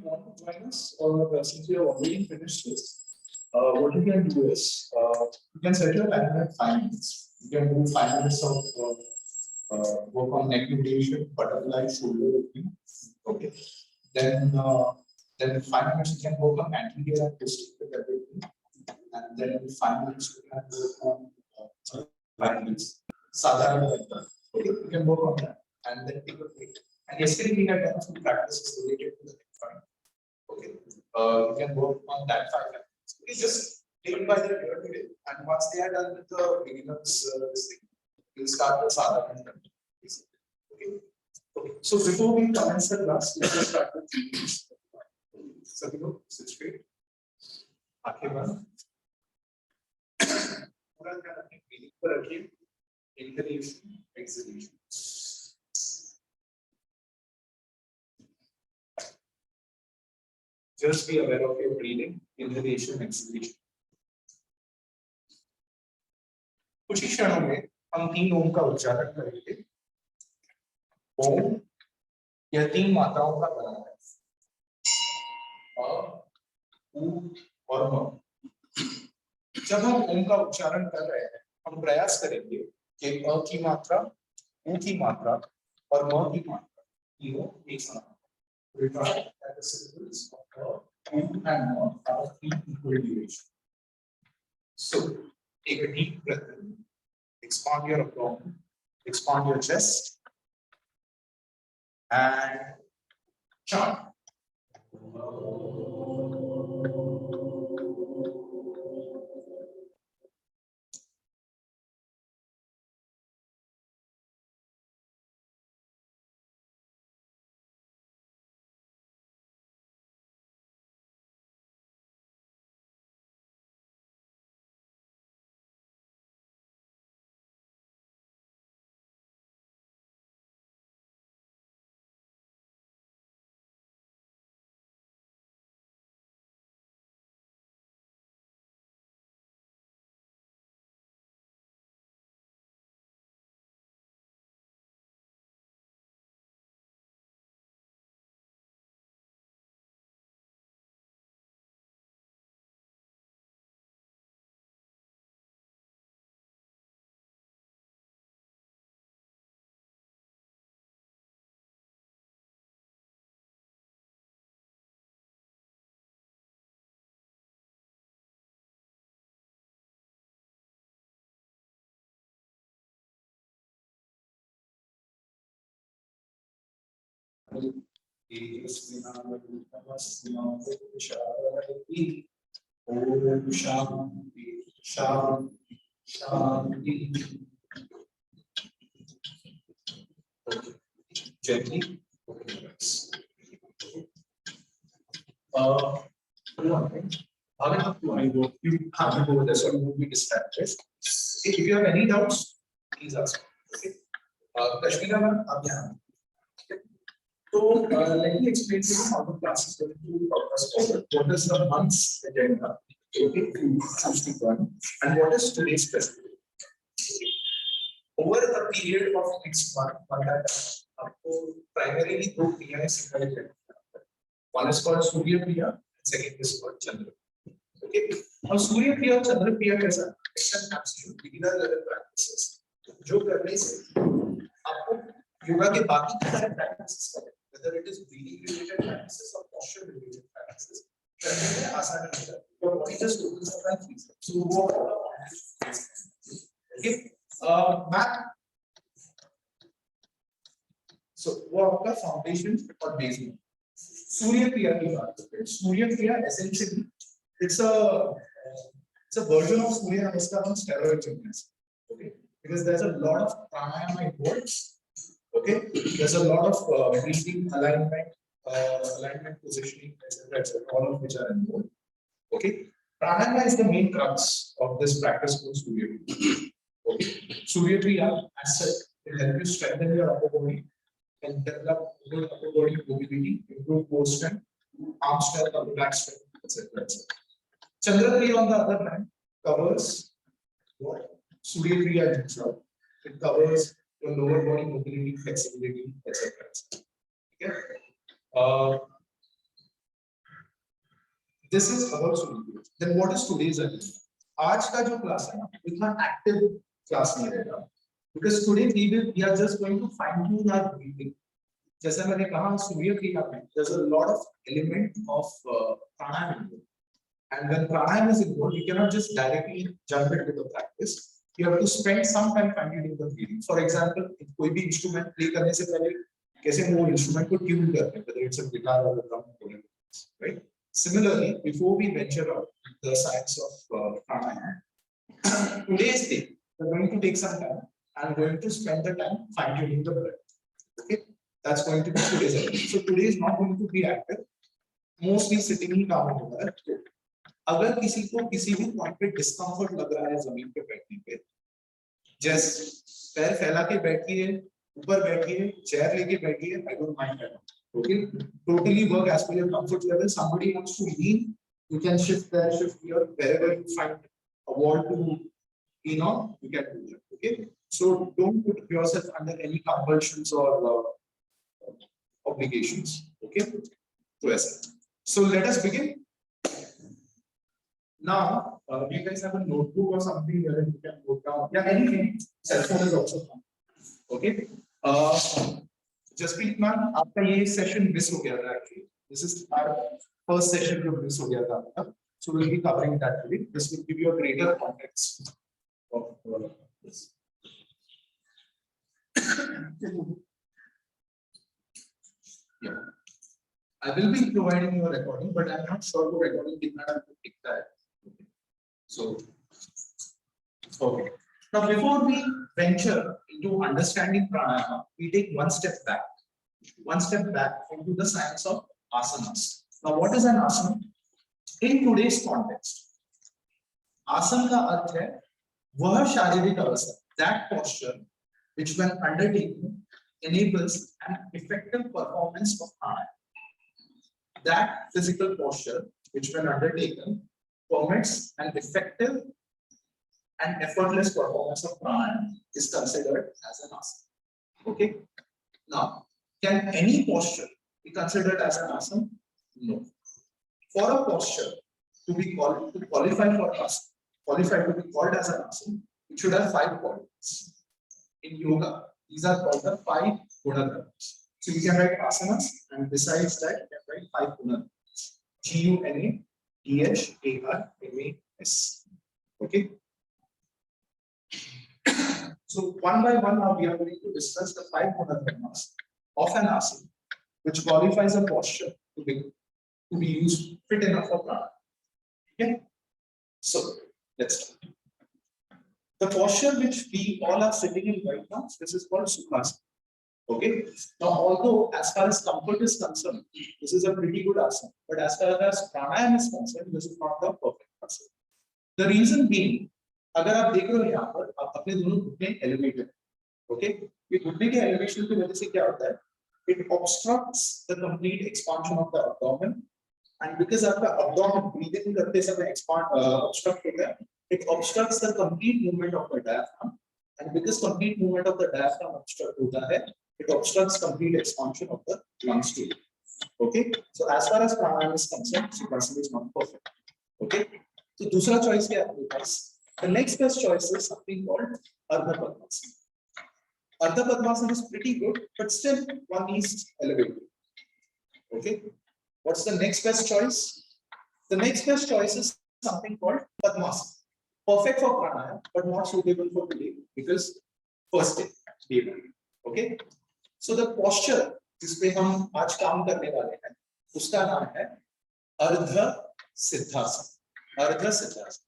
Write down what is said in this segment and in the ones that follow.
want to join us, or since you have already finished this, what you can do is you can set your timer at 5 minutes. You can do 5 minutes of work on neck rotation, butterfly, shoulder opening. Okay. Then 5 minutes you can work on anterior and posterior everything. And then in 5 minutes you can work on 5 minutes. Sadhana. Okay, you can work on that and then take a break. And yesterday we had done some practices related to the neck front. Okay, you can work on that 5 minutes. Please just take it by the ear today, and once they are done with the beginners, this thing, we'll start the sadhana. Okay. Okay. So before we commence the class, let us start with these. So you know, sit straight. आंखें बंद. पूरा ध्यान अपनी breathing पर रखिए. Inhalation, exhalation. Just be aware of your breathing, inhalation, exhalation. कुछ ही क्षणों में हम 3 ओम का उच्चारण करेंगे. ओम यह 3 मात्राओं का बना है. अ, उ और म. जब हम ओम का उच्चारण कर रहे हैं, हम प्रयास करेंगे कि अ की मात्रा, उ की मात्रा और म की मात्रा तीनों एक साथ. We try that the syllables of U and M are of equal duration. So take a deep breath in, expand your abdomen, expand your chest, and chant. Om Shanti Shanti Shanti. Gently. You have to go this or you will be distracted. If you have any doubts, please ask. Okay. Kashmira ma'am, ab yahan. So let me explain to you how the class is going to progress forward. What is the month's agenda? Okay, and what is today's festival? Over a period of next month, primarily 2 क्रियाएं सिखाई जाएंगी. One is called Surya Kriya, and second is called Chandra. Okay, now Surya Kriya और Chandra Kriya कैसा? It's an absolute beginner level practices. जो करने से आपको योगा के बाकी के सारे practices करें. Whether it is breathing related practices or posture related practices, करने में आसानी होता है. Your body just opens up and frees up. So वो okay, math. So वो आपका foundation और base में. Surya Kriya की बात करते हैं. Surya Kriya essentially it's a version of Surya Namaskar on steroids. Okay, because there's a lot of pranayama involved. Okay, there's a lot of breathing, alignment, positioning, etc., all of which are involved. Okay, pranayama is the main crux of this practice called Surya Kriya. Okay, Surya Kriya as such will help you strengthen your upper body and develop your upper body mobility, improve core strength, arm strength, back strength, etc. Chandra Kriya on the other hand covers what Surya Kriya itself. It covers your lower body mobility, flexibility, etc. Okay. This is about Surya. Then what is today's agenda? आज का जो class है ना इतना active class नहीं रहेगा because today we are just going to fine tune our breathing. जैसे मैंने कहा सूर्य क्रिया में there's a lot of element of pranayama, and when pranayama is involved you cannot just directly jump into the practice. You have to spend some time fine tuning the breathing. For example, कोई भी instrument play करने से पहले कैसे वो instrument को tune करते हैं, whether it's a guitar or a drum, right? Similarly, before we venture out the science of pranayama, today's day we're going to take some time and going to spend the time fine tuning the breath. Okay, that's going to be today's agenda. So today is not going to be active. Mostly sitting ही काम होगा. अगर किसी को किसी भी point पे discomfort लग रहा है जमीन पे बैठने पे, जस्ट पैर फैला के बैठिए, ऊपर बैठिए, चेयर लेके बैठिए, I don't mind that. Okay, totally work as per your comfort level. Somebody wants to lean, you can shift there, shift here, wherever you find a wall to lean on, you can do that. Okay, so don't put yourself under any compulsions or obligations. Okay, so let us begin. Now, you guys have a notebook or something where you can note down. Yeah, anything. Cell phone is also fine. Okay. Jaspreet man, आपका ये session miss हो गया था actually. This is our first session जो miss हो गया था आपका. So we'll be covering that today. This will give you a greater context of this. Yeah. I will be providing you a recording, but I'm not sure the recording कितना time टिकता है. So, okay. Now, before we venture into understanding pranayama, we take one step back into the science of asanas. Now, what is an asana? In today's context, asana का अर्थ है वह शारीरिक अवस्था, that posture which when undertaken enables an effective performance of pranayama. That physical posture which when undertaken permits an effective and effortless performance of pranayama is considered as an asana. Okay. Now, can any posture be considered as an asana? No. For a posture to be called to qualify for asana, qualified to be called as an asana, it should have 5 qualities. In yoga, these are called the 5 gunadharmas. So you can write asanas, and besides that, you can write 5 gunadharmas. GUNADHARMAS. Okay. So one by one now we are going to discuss the 5 gunadharmas of an asana, which qualifies a posture to be used fit enough for pranayama. Okay. So let's start. The posture which we all are sitting in right now, this is called Sukhasana. Okay. Now, although as far as comfort is concerned, this is a pretty good asana, but as far as pranayama is concerned, this is not the perfect asana. The reason being, अगर आप देख रहे हो यहाँ पर, आप अपने दोनों घुटने elevated, okay? ये घुटने के elevation की वजह से क्या होता है? It obstructs the complete expansion of the abdomen, and because आपका abdomen breathing करते समय obstruct होता है, it obstructs the complete movement of the diaphragm, and because complete movement of the diaphragm obstruct होता है, it obstructs complete expansion of the lungs too. Okay, so as far as pranayama is concerned, Sukhasana is not perfect. Okay, so दूसरा choice क्या है? The next best choice is something called Ardha Padmasana. Ardha Padmasana is pretty good, but still one needs elevated. Okay, what's the next best choice? The next best choice is something called Padmasana. Perfect for pranayama, but not suitable for today because first day. Okay. So the posture जिसपे हम आज काम करने वाले हैं, उसका नाम है Ardha Siddhasana. Ardha Siddhasana.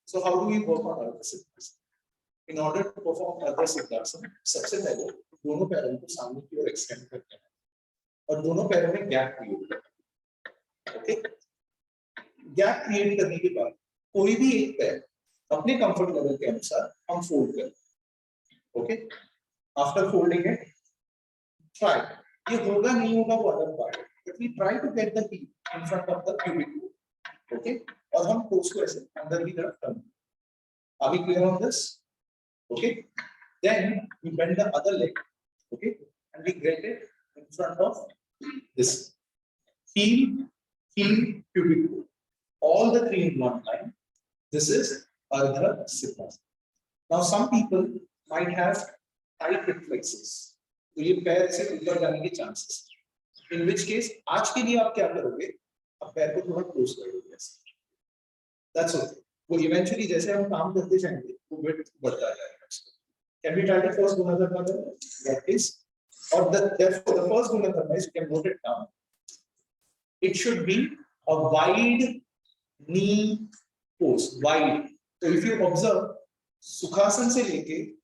So how do we work on Ardha Siddhasana? In order to perform Ardha Siddhasana, सबसे पहले दोनों पैरों को सामने की ओर एक्सटेंड करते हैं और दोनों पैरों में गैप क्रिएट करते हैं. ओके. गैप क्रिएट करने के बाद कोई भी एक पैर अपने कंफर्ट लेवल के अनुसार हम फोल्ड करें. Okay. After folding it, try. ये होगा नहीं होगा वो अलग बात है, but we try to get the hip in front of the cubic bone. Okay. और हम टोस को ऐसे अंदर की तरफ turn. Are we clear on this? Okay. Then we bend the other leg. Okay. And we get it in front of this heel cubic bone. all the three in one line. This is Ardha Siddhasana. Now, some people might have tight reflexes. तो ये पैर से ऊपर जाने के chances. In which case, आज के लिए आप क्या करोगे? आप पैर को थोड़ा close करोगे. That's okay. वो eventually जैसे हम काम करते जाएंगे, वो weight बढ़ता जाएगा. Can we try the first Gunadharma? That is, or therefore the first Gunadharma is, you can note it down. It should be a wide knee pose, wide. So if you observe, Sukhasana se leke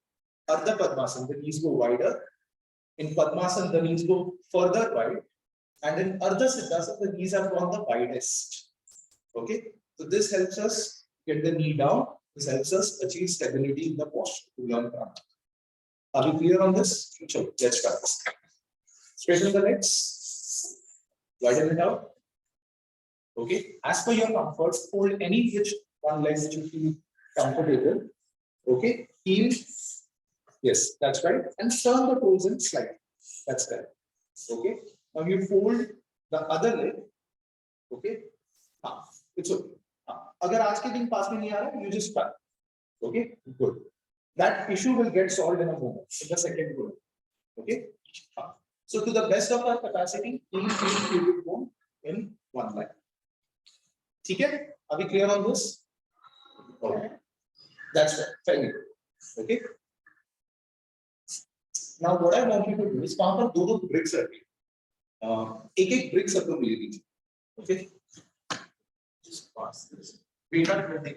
Ardha Padmasana, the knees go wider. In Padmasana, the knees go further wide. And in Ardha Siddhasana, the knees have gone the widest. Okay? So this helps us get the knee down. This helps us achieve stability in the posture to learn prana. Are we clear on this? Sure. Let's start. Straighten the legs. Widen it out. Okay. As per your comfort, hold any which one leg which you feel comfortable. Okay. Heel. Yes, that's right. And turn the toes in slightly. That's correct. Okay. Now you fold the other leg. Okay. It's okay. अगर आज के दिन पास में नहीं आ रहा, you just start. Okay. Good. That issue will get solved in a moment, in the second group. Okay. So to the best of our capacity, please keep bone in one line. Okay. Are we clear on this? Okay. That's right. Very good. Okay. Now what I want you to do is वहाँ पर दो bricks रखें. एक brick सबको मिल लीजिए. Okay. Just pass this. We are ready.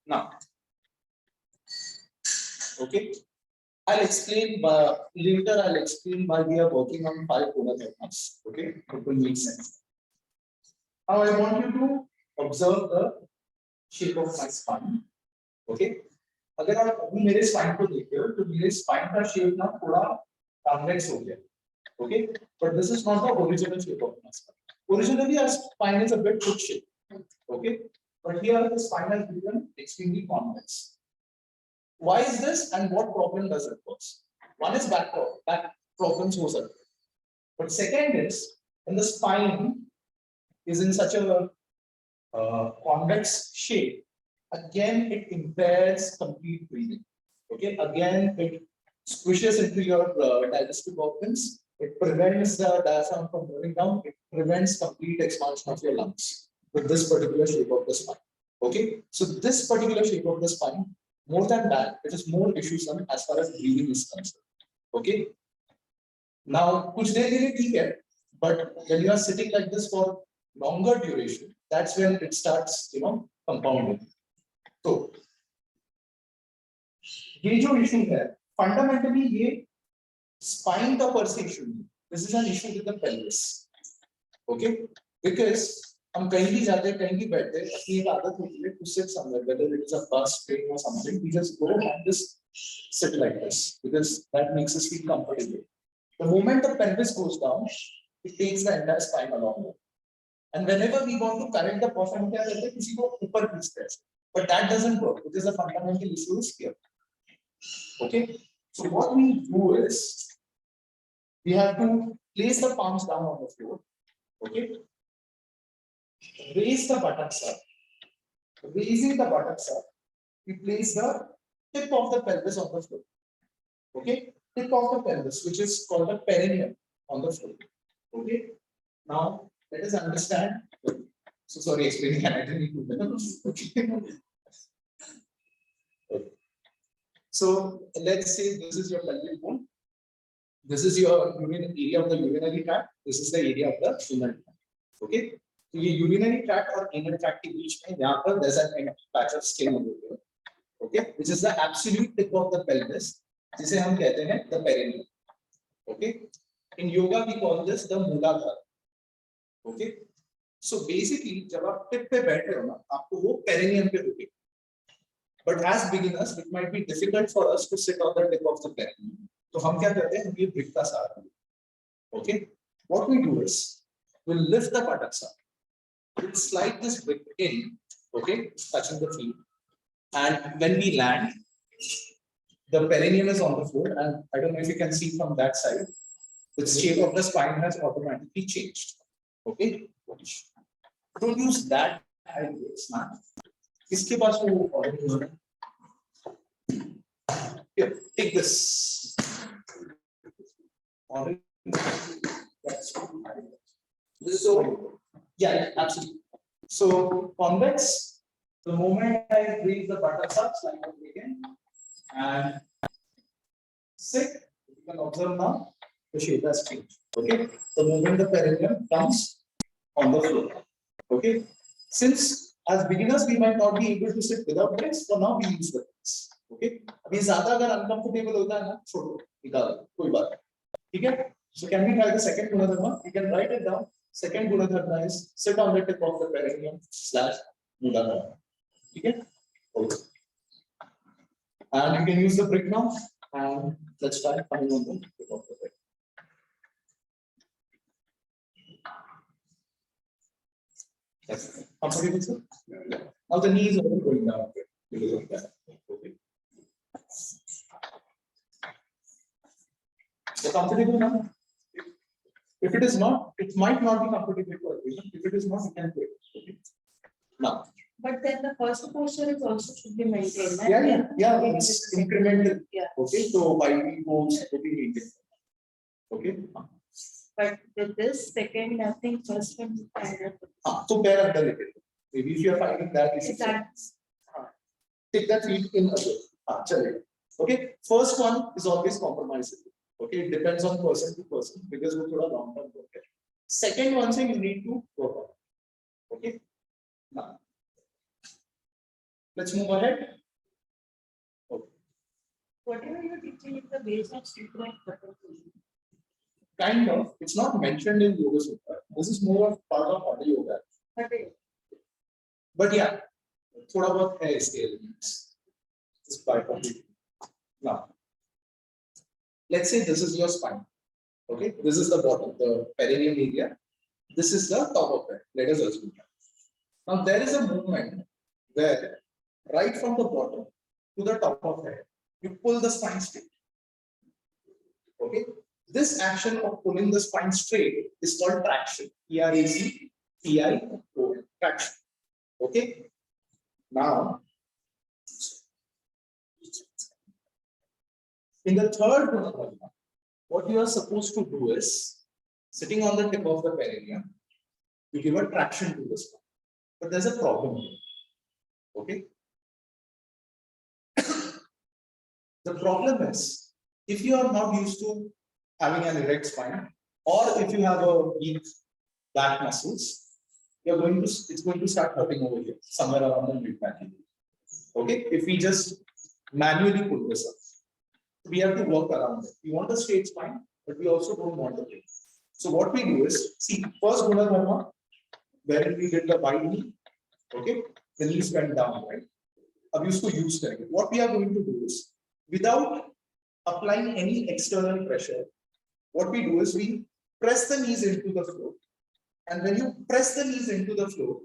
Now, okay, I'll explain later. I'll explain why we are working on 5 Gunadharmas. Okay, it will make sense. Now, I want you to observe the shape of my spine. Okay, अगर आप अभी मेरे spine को देखते हो, तो मेरे spine का shape ना थोड़ा convex हो गया. Okay, but this is not the original shape of my spine. Originally, our spine is a bit hook shape. Okay. But here the spine has become extremely convex. Why is this and what problem does it cause? One is back problems goes up. But second is when the spine is in such a convex shape, again it impairs complete breathing. Okay, again it squishes into your digestive organs. It prevents the diaphragm from moving down. It prevents complete expansion of your lungs with this particular shape of the spine. Okay, so this particular shape of the spine, more than that, it is more issuesome as far as breathing is concerned. Okay, now kuch der ke liye theek hai, but when you are sitting like this for longer duration, that's when it starts, compounding. So ये जो issue है, fundamentally ये spine का per se issue. This is an issue with the pelvis. Okay, because हम कहीं भी जाते हैं, कहीं भी बैठते हैं, अपनी एक आदत होती है to sit somewhere, whether it is a bus, train or something, we just go and just sit like this because that makes us feel comfortable. The moment the pelvis goes down, it takes the entire spine along with. And whenever we want to correct the posture, हम क्या करते हैं, किसी को ऊपर खींचते हैं, but that doesn't work because the fundamental issue is here. Okay, so what we do is we have to place the palms down on the floor. Okay. Raise the buttocks up. Raising the buttocks up, we place the tip of the pelvis on the floor. Okay, tip of the pelvis, which is called the perineum, on the floor. Okay, now let us understand. So sorry, explaining anatomy to them. Okay. So let's say this is your pelvic bone. This is your area of the urinary tract. This is the area of the anal tract. Okay. तो ये urinary tract और anal tract के बीच में यहाँ पर there's a patch of skin over here, okay, which is the absolute tip of the pelvis, जिसे हम कहते हैं the perineum, okay. In yoga we call this the Mooladhara. Okay, so basically जब आप टिप पे बैठे हो ना आपको वो पेरिनियम पे होगी. But as beginners it might be difficult for us to sit on the tip of the perineum. तो हम क्या करते हैं, हम ये brick का सहारा लेते हैं. Okay, what we do is we'll lift the buttocks up, we'll slide this brick in, okay, touching the feet, and when we land, the perineum is on the floor, and I don't know if you can see from that side, the shape of the spine has automatically changed. Okay, don't use that ideas now. इसके पास वो already हो रहा है. Here, take this. Already. So yeah, absolutely. So convex, the moment I raise the buttocks up, slide it again, and sit, you can observe now the shape has changed. Okay, the moment the perineum comes on the floor. Okay, since as beginners we might not be able to sit without bricks, for now we use the bricks. Okay, अभी ज़्यादा अगर uncomfortable होता है ना, छोड़ो, निकाल, कोई बात नहीं, ठीक है? So can we try the second Gunadharma? We can write it down. Second Gunadharma is sit on the tip of the perineum / Mooladhara. Okay? Okay. And you can use the brick now. And let's try coming on the tip of the brick. That's comfortable, sir? Yeah. Now the knees are going down a bit because of that. Okay. So comfortable now? If it is not, it might not be comfortable for everyone. If it is not, you can quit. Okay. Now. But then the first posture is also should be maintained. Right? Yeah, it's incremental. Yeah. Okay, so while we go steadily maintain. Okay. But with this second, I think first one is kind of. So pair up the little. Maybe if you are finding that, you should take that feet in again. Okay, first one is always compromisable. Okay, it depends on person to person because we put a long term work. Second one, say you need to work on. Okay, now let's move ahead. Okay. Whatever you're teaching is the base of Sutra. Kind of, it's not mentioned in Yoga Sutra. This is more of part of other yoga. But yeah, थोड़ा बहुत है इसके elements. This part of it. Now, let's say this is your spine. Okay, this is the bottom, the perineum area. This is the top of it. Let us assume that. Now there is a movement where right from the bottom to the top of it, you pull the spine straight. Okay, this action of pulling the spine straight is called traction. T-R-A-C-T-I-O-N, traction. Okay, now in the third Gunadharma, what you are supposed to do is, sitting on the tip of the perineum, you give a traction to the spine. But there's a problem here. Okay. The problem is, if you are not used to having an erect spine, or if you have a weak back muscles, it's going to start hurting over here, somewhere around the mid back. Okay, if we just manually pull this up. We have to work around it. We want a straight spine, but we also don't want the weight. So what we do is, see, first Gunadharma, wherein we did the wide knee, okay, the knees went down, right? अब उसको use करेंगे. What we are going to do is, without applying any external pressure, what we do is we press the knees into the floor, and when you press the knees into the floor,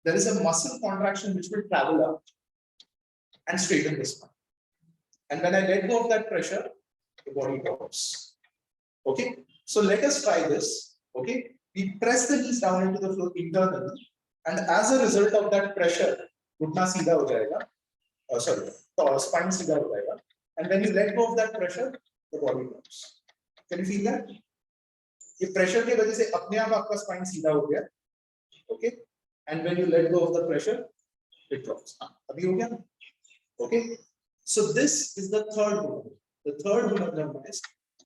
there is a muscle contraction which will travel up and straighten the spine. And when I let go of that pressure, the body drops. Okay, so let us try this. Okay, we press the knees down into the floor internally, and as a result of that pressure, घुटना सीधा हो जाएगा. Sorry, spine सीधा हो जाएगा. And when you let go of that pressure, the body drops. Can you feel that? ये pressure के वजह से अपने आप आपका spine सीधा हो गया. Okay, and when you let go of the pressure, it drops. अभी हो गया? Okay. So this is the third one. The third one is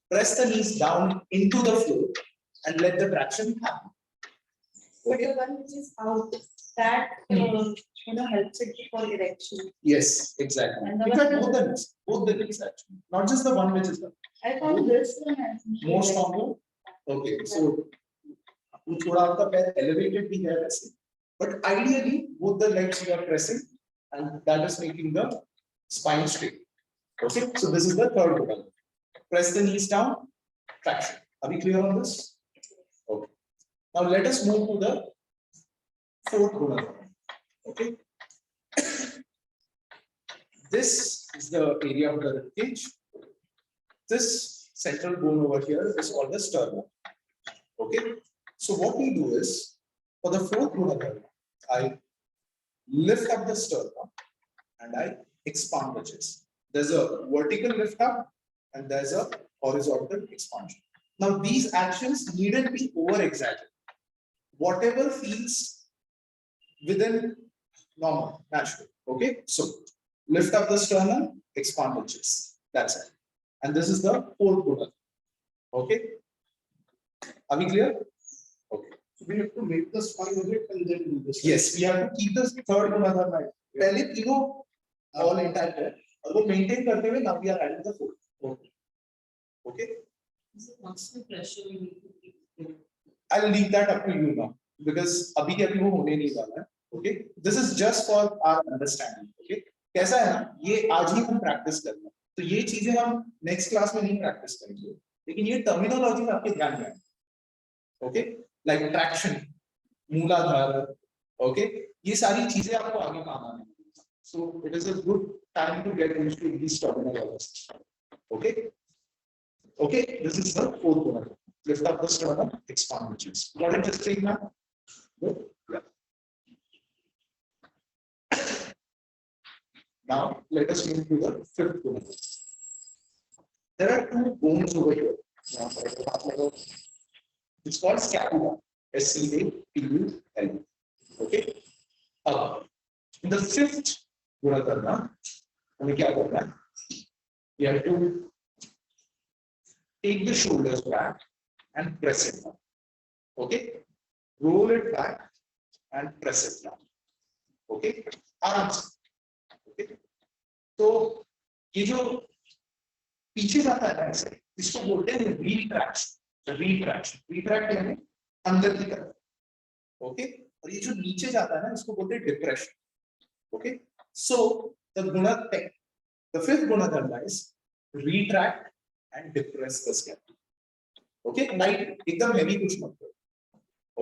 press the knees down into the floor and let the traction happen. But the one which is out, that helps it for erection. Yes, exactly. And the In fact, one- both the knees actually, not just the one which is the I found this one has. more stronger. Okay, so थोड़ा आपका पैर elevated भी है वैसे, but ideally both the legs you are pressing, and that is making the spine straight. Okay, so this is the third one. Press the knees down, traction. Are we clear on this? Okay. Now let us move to the fourth one. Okay. This is the area of the rib cage. This central bone over here is called the sternum. Okay. So what we do is, for the fourth Gunadharma, I lift up the sternum and I expand the chest. There's a vertical lift up and there's a horizontal expansion. Now these actions needn't be over exaggerated. Whatever feels within normal, natural. Okay, so lift up the sternum, expand the chest. That's it. And this is the fourth Gunadharma. Okay, are we clear? Okay. So we have to make the spine erect and then do this. Yes, we have to keep the third Gunadharma. पहले तीनों all intact है और वो maintain करते हुए now we are adding the fourth. Okay. Okay. What's the pressure we need to keep? I'll leave that up to you now because अभी के अभी वो होने नहीं वाला है. Okay. This is just for our understanding. Okay. कैसा है ना ये आज ही हम practice करना है तो ये चीजें हम next class में नहीं practice करेंगे लेकिन ये terminology आपके ध्यान में आए. Okay. Like traction, मूलाधार. Okay. ये सारी चीजें आपको आगे काम आने. So it is a good time to get used to these terminologies. Okay. Okay, this is the fourth one. Lift up the sternum, expand the chest. Got it this thing now? Good. Yeah. Now let us move to the fifth one. There are two bones over here. It's called scapula. SCAPULA. Okay. In the fifth Gunadharma, we have to take the shoulders back and press it down. Okay. Roll it back and press it down. Okay. आराम से. Okay. तो ये जो पीछे जाता है ना ऐसे इसको बोलते हैं retraction. Retract यानी अंदर की तरफ. Okay. और ये जो नीचे जाता है ना इसको बोलते हैं depression. Okay. So the fifth Gunadharma is retract and depress the scapula. Okay, light, एकदम heavy कुछ मत करो.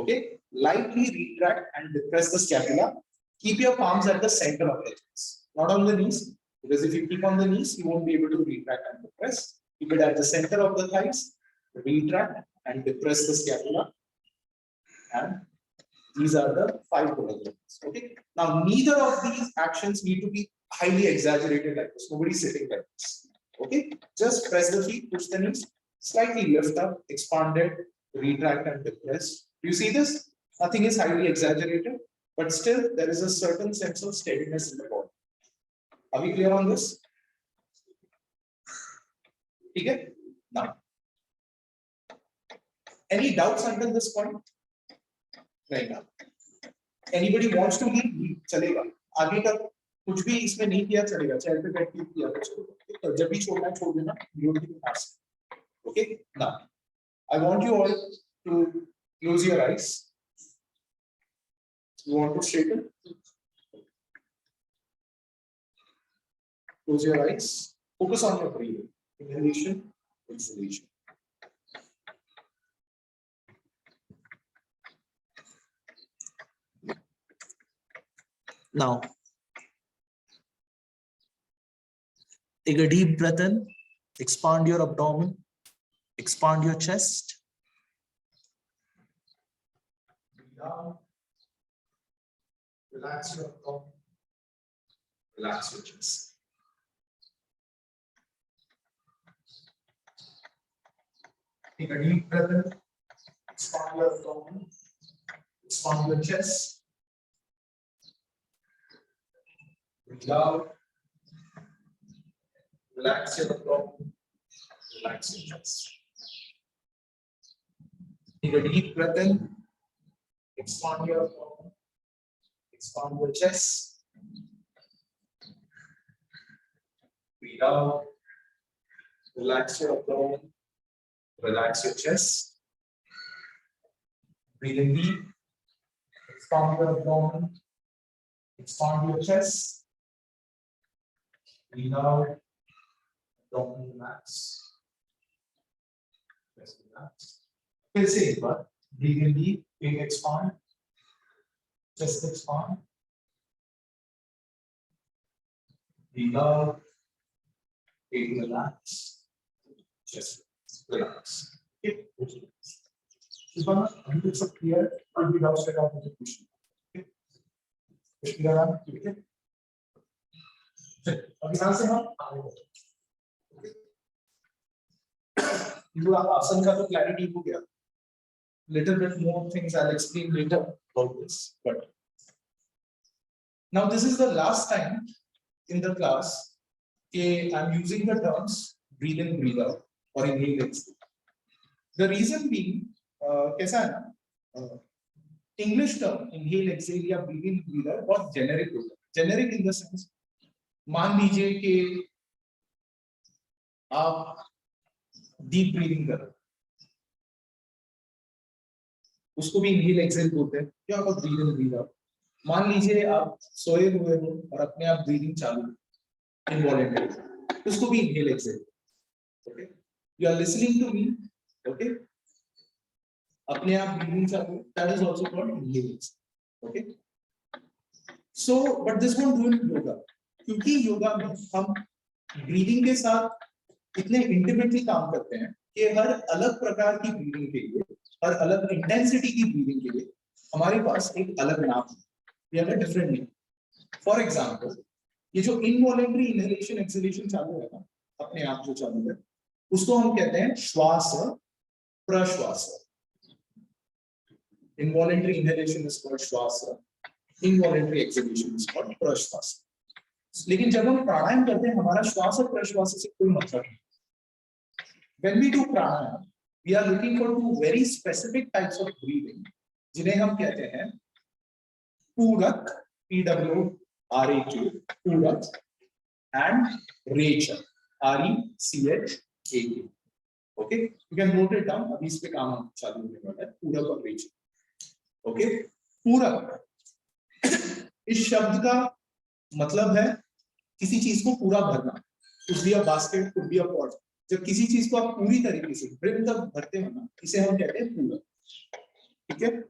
Okay, lightly retract and depress the scapula. Keep your palms at the center of the chest, not on the knees, because if you keep on the knees, you won't be able to retract and depress. Keep it at the center of the thighs, retract and depress the scapula. And these are the five Gunadharmas. Okay, now neither of these actions need to be highly exaggerated like this. Nobody's sitting like this. Okay, just press the feet, push the knees, slightly lift up, expand it, retract and depress. Do you see this? Nothing is highly exaggerated, but still there is a certain sense of steadiness in the body. Are we clear on this? Okay, now. Any doubts until this point? Right now. Anybody wants to leave? चलेगा. आगे का कुछ भी इसमें नहीं किया चलेगा. Chair पे बैठ के किया तो चलेगा. तो जब भी छोड़ना छोड़ देना. You can ask. Okay. Now, I want you all to close your eyes. You want to straighten? Close your eyes. Focus on your breathing. Inhalation, exhalation. Now, take a deep breath in, expand your abdomen, expand your chest. Breathe out. Relax your abdomen, relax your chest. Take a deep breath in, expand your abdomen, expand your chest. Breathe out. Relax your abdomen. Relax your chest. Take a deep breath in. Expand your abdomen. Expand your chest. breathe out, relax your abdomen, relax your chest, breathe in deep, expand your abdomen, expand your chest, breathe out, abdomen relax, chest relax. फिर से एक बार breathe in deep, pet expand, chest expand, breathe out, pet relax, chest relax. Okay. Shubham, you look clear. I'll be downstairs after the question. Okay. Clear है? ठीक है. अभी यहाँ से हम आगे बढ़ते हैं. ये आसन का तो क्लैरिटी हो गया. Little bit more things I'll explain later about this. But now this is the last time in the class I'm using the terms breathe in, breathe out, or inhale, exhale. The reason being, कैसा है ना, English term inhale, exhale या breathe in, breathe out बहुत generic होता है. Generic in the sense, मान लीजिए कि आप deep breathing कर रहे हो, उसको भी inhale, exhale बोलते हैं. क्या होगा breathe in, breathe out. मान लीजिए आप सोए हुए हो और अपने आप breathing चालू है, involuntary, उसको भी inhale, exhale. Okay, you are listening to me. Okay, अपने आप breathing चालू, that is also called inhale. Okay, so but this won't do in yoga, क्योंकि योगा में हम breathing के साथ इतने intimately काम करते हैं कि हर अलग प्रकार की breathing के लिए, हर अलग intensity की breathing के लिए हमारे पास एक अलग नाम है. We have a different name. For example, ये जो involuntary inhalation exhalation चालू है ना, अपने आप जो चालू है, उसको हम कहते हैं श्वास प्रश्वास. Involuntary inhalation is called श्वास, involuntary exhalation is called प्रश्वास. लेकिन जब हम प्राणायाम करते हैं, हमारा श्वास और प्रश्वास से कोई मतलब नहीं. When we do pranayam, we are looking for two very specific types of breathing, जिन्हें हम कहते हैं पूरक, PWRAK, पूरक, and रेचक, RECHAK. Okay, you can note it down. अभी इस पे काम हम चालू होने वाला है, पूरक और रेचक. Okay, पूरक, इस शब्द का मतलब है किसी चीज को पूरा भरना. Could be a basket, could be a pot. जब किसी चीज को आप पूरी तरीके से ब्रिम तक भरते हो ना, इसे हम कहते हैं पूरक. ठीक है.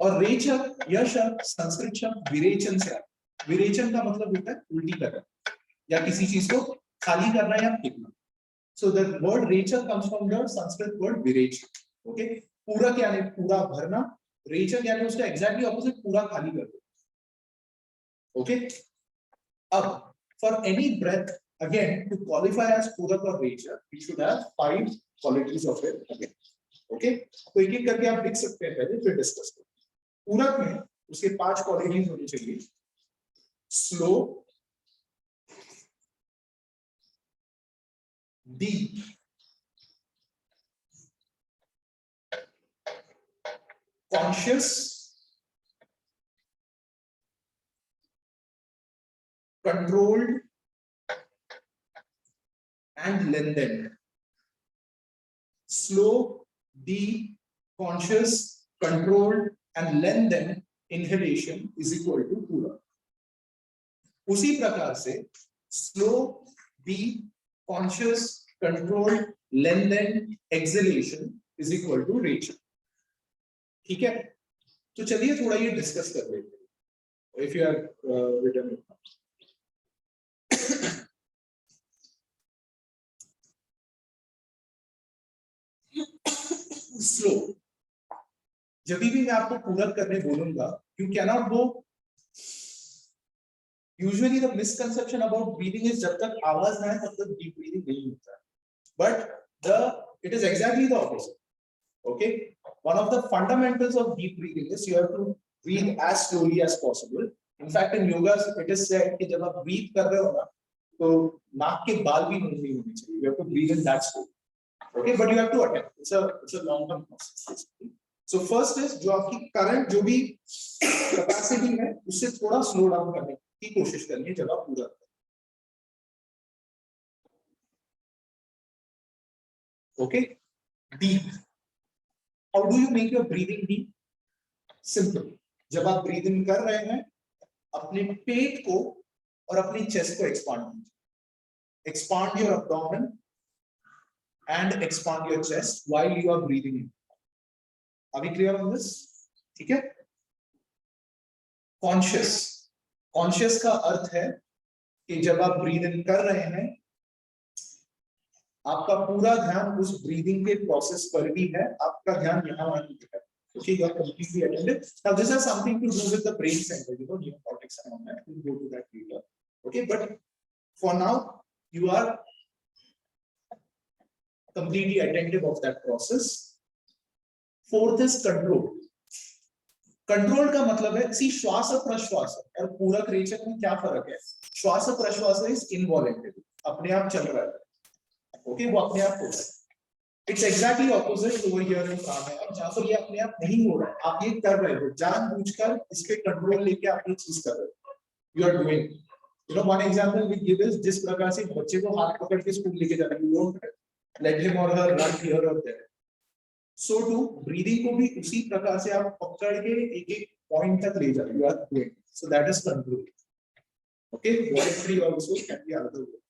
और रेचक, यह शब्द संस्कृत शब्द विरेचन से आता है. विरेचन का मतलब होता है उल्टी करना या किसी चीज को खाली करना या फेंकना. So the word रेचक comes from the Sanskrit word विरेचन. Okay, पूरक यानी पूरा भरना, रेचक यानी उसका exactly opposite पूरा खाली कर दो. Okay, अब for any breath, again to qualify as पूरक और रेचक, we should have 5 qualities of it. Again, okay, तो एक एक करके आप लिख सकते हैं, पहले फिर डिस्कस करें. पूरक में उसके 5 क्वालिटीज होनी चाहिए. Slow, deep, conscious, controlled and lengthened. Slow, deep, conscious, controlled and lengthened inhalation is equal to पूरक. उसी प्रकार से slow, deep, conscious, controlled, lengthened exhalation is equal to रेचक. ठीक है, तो चलिए थोड़ा ये डिस्कस कर लेते हैं. If you have written it. Slow, जब भी मैं आपको पूरक करने बोलूंगा, you cannot go. Usually the misconception about breathing is जब तक आवाज ना आए तब तक deep breathing नहीं होता है. But it is exactly the opposite. Okay, one of the fundamentals of deep breathing is you have to breathe as slowly as possible. In fact, in yoga it is said कि जब आप breathe कर रहे हो ना, तो नाक के बाल भी मूव नहीं होने चाहिए. You have to breathe in that slow. Okay, but you have to attempt. It's a long term process. So first is जो आपकी करंट जो भी कैपेसिटी है उससे थोड़ा स्लो डाउन करने की कोशिश करनी है जब आप पूरा. Okay, deep. How do you make your breathing deep? Simple. जब आप breathe in कर रहे हैं, अपने पेट को और अपनी chest को expand कीजिए. Expand your abdomen and expand your chest while you are breathing in. Are we clear on this? ठीक है? Conscious. Conscious का अर्थ है कि जब आप breathe in कर रहे हैं, आपका पूरा ध्यान उस breathing के process पर भी है, आपका ध्यान यहाँ वहाँ नहीं है. Okay, you are completely attentive. Now, this has something to do with the brain center, you know, neocortex and all that. We'll go to that later. Okay, but for now, you are completely attentive of that process. Fourth is control. Control का मतलब है, see, श्वास प्रश्वास और पूरक रेचक में क्या फर्क है? श्वास प्रश्वास is involuntary, अपने आप चल रहा है. Okay, वो अपने आप हो रहा है. It's exactly opposite over here in प्राणायाम, जहाँ पर ये अपने आप नहीं हो रहा है, आप ये कर रहे हो, जानबूझकर इस पे कंट्रोल लेके आप ये चीज कर रहे हो. You are doing. You know, one example we give is जिस प्रकार से बच्चे को हाथ पकड़ के स्कूल लेके जाते हैं, you don't let him or her run here or there. So too, breathing को भी उसी प्रकार से आप पकड़ के एक-एक point तक ले जाते हो. You are doing. So that is control. Okay, voluntary also can be another way.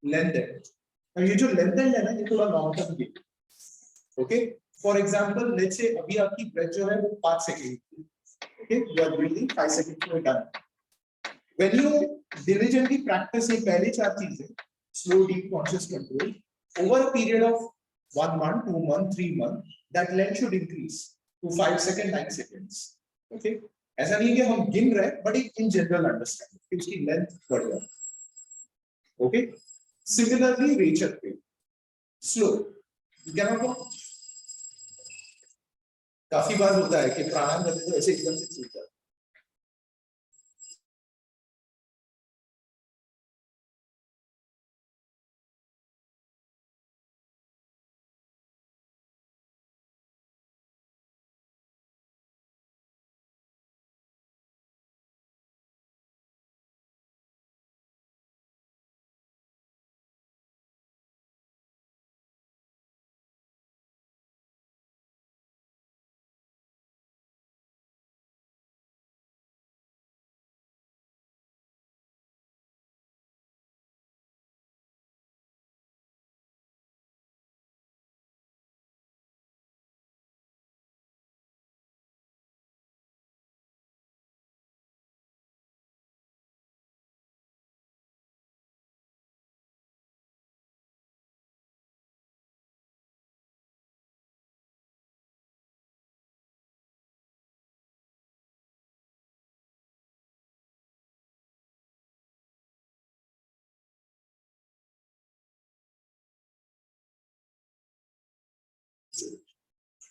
Length. अब ये जो लेंथ है ना, ये थोड़ा long term game. Okay, for example let's say अभी आपकी ब्रेथ जो है वो 5 सेकंड की. Okay, you are breathing 5 second में done. When you diligently practice ये पहले 4 चीजें, slow deep conscious control, over a period of 1 month 2 month 3 month, that length should increase to 5 seconds 9 seconds. Okay, ऐसा नहीं है कि हम गिन रहे हैं, बट एक इन जनरल अंडरस्टैंडिंग कि उसकी लेंथ बढ़ जाए. ओके, similarly रेचक पे स्लो. you cannot go. काफी बार होता है कि प्राणायाम करते तो ऐसे एकदम से छूट जाता है.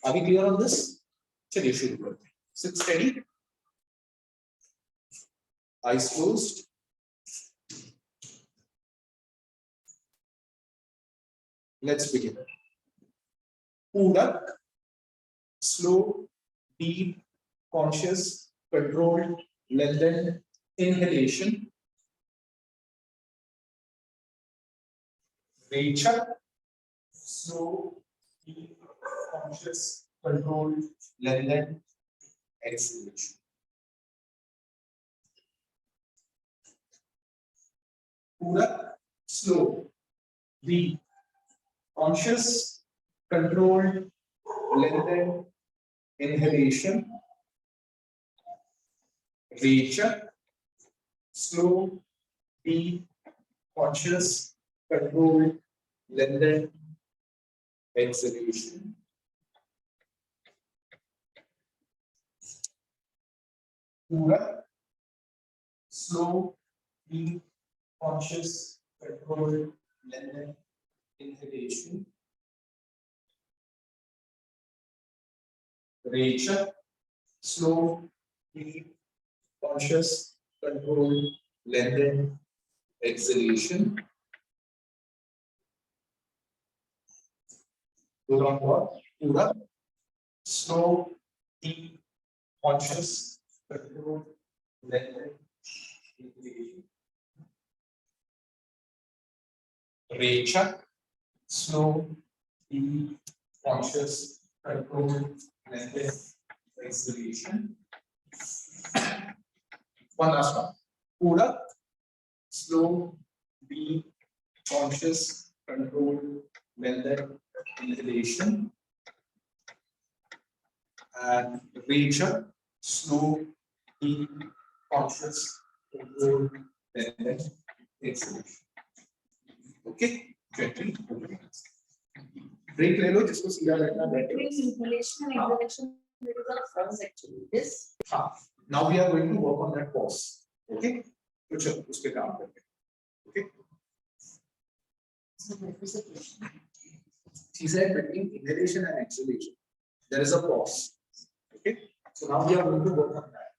Are we clear on this? चलिए शुरू करते हैं. Sit steady. Eyes closed. Let's begin. पूरक, slow, deep, conscious, controlled, lengthened inhalation. रेचक, slow, deep, conscious, controlled, lengthened exhalation. पूरक, slow, deep, conscious, controlled, lengthened inhalation. रेचक, slow, deep, conscious, controlled, lengthened exhalation. पूरक, slow, deep, conscious, controlled, lengthened inhalation. रेचक, slow, deep, conscious, controlled, lengthened exhalation. पूरक, slow, deep, conscious, controlled, lengthened inhalation. रेचक, slow, be conscious, control, lengthen, exhalation. One last one. Pura, slow, be conscious, control, lengthen, inhalation. And Rachel, slow, be conscious, control, lengthen, exhalation. Okay, gently. Break ले लो जिसको सीधा रखना बैठे. Inhalation and exhalation, there is a pause actually. This. हाँ. Now we are going to work on that pause. Okay. तो चलो उस पे काम करते हैं. Okay. So that is a question. She said between inhalation and exhalation, there is a pause. Okay. So now we are going to work on that.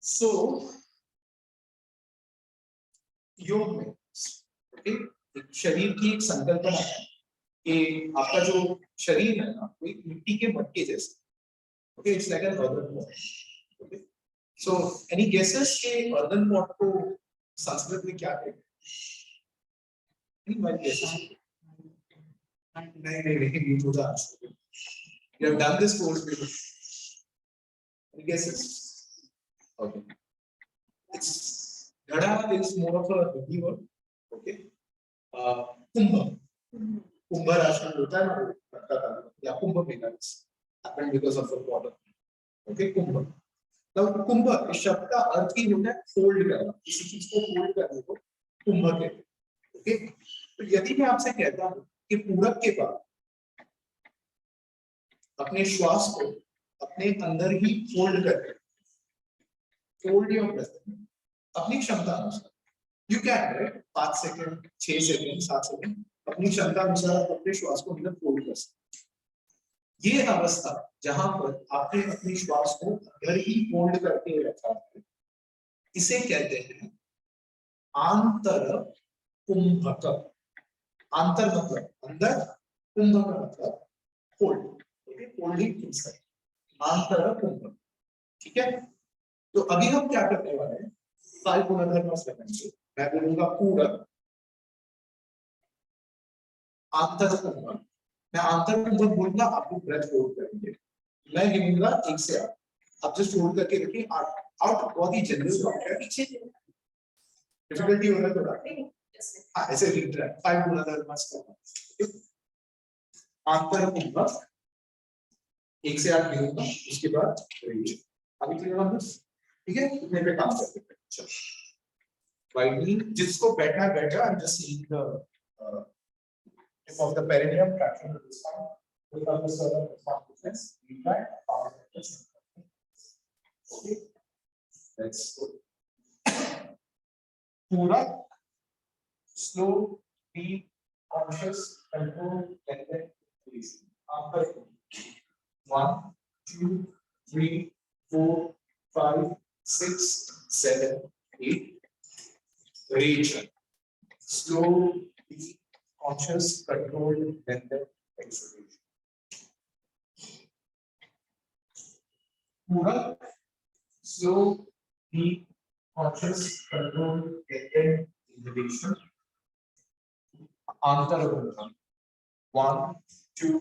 So योग में, okay, एक शरीर की एक संकल्पना है कि आपका जो शरीर है ना, वो एक मिट्टी के मटके जैसे. Okay, it's like an earthen pot. Okay. So any guesses कि earthen pot को संस्कृत में क्या कहते हैं? Any guesses? नहीं, you have done this course before. Any guesses? Okay. It's Gada is more of a Hindi word. Okay. Kumbha. Kumbha Rashtra होता है ना, या Kumbh Mela happened because of a water. Okay, Kumbh. Now कुंभ इस शब्द का अर्थ ही होता है फोल्ड करना, किसी चीज को फोल्ड करने को कुंभ कहते हैं. ओके, तो यदि मैं आपसे कहता हूँ कि पूरक के बाद अपने श्वास को अपने अंदर ही फोल्ड करके, फोल्ड योर ब्रेथ अपनी क्षमता अनुसार, you can write 5 second 6 second 7 second अपनी क्षमता अनुसार अपने श्वास को अंदर फोल्ड कर सकते. ये अवस्था जहां पर आपने अपनी श्वास को अंदर ही फोल्ड करके रखा है, इसे कहते हैं आंतर कुंभक. आंतर मतलब अंदर, कुंभ का मतलब फोल्ड. ओके, फोल्डिंग इनसाइड, आंतर कुंभक. ठीक है. तो अभी हम क्या करने वाले हैं, 5 गुणधर्म लगाएंगे. मैं बोलूंगा पूरक, आंतर कुंभक. मैं आंतर कुंभक बोलूंगा, आप लोग ब्रेथ होल्ड करेंगे. मैं गिनूंगा 1 से 8. आप जस्ट होल्ड करके रखिए. आउट बहुत ही जनरल बात है, पीछे डिफिकल्टी हो रहा है थोड़ा. हाँ, ऐसे रीड रहा है. 5 गुणधर्म लगाएंगे. आंतर कुंभक 1 से 8 गिनूंगा, उसके बाद रेंज. अभी क्लियर है बस. ठीक है, इतने पे काम करते हैं. चलो वाइडली, जिसको बैठना है बैठा. I am just seeing the tip of the perineum traction of the spine without the sort of responsiveness. We try power. Okay, let's go. Pura, slow, deep, conscious, control, lengthen, release. After 1, 2, 3, 4, 5, 6, 7, 8. Reach. Slow, deep, conscious, controlled, lengthen, exhalation. Pura, slow, deep, conscious, controlled, lengthen, inhalation. Antara. 1, 2,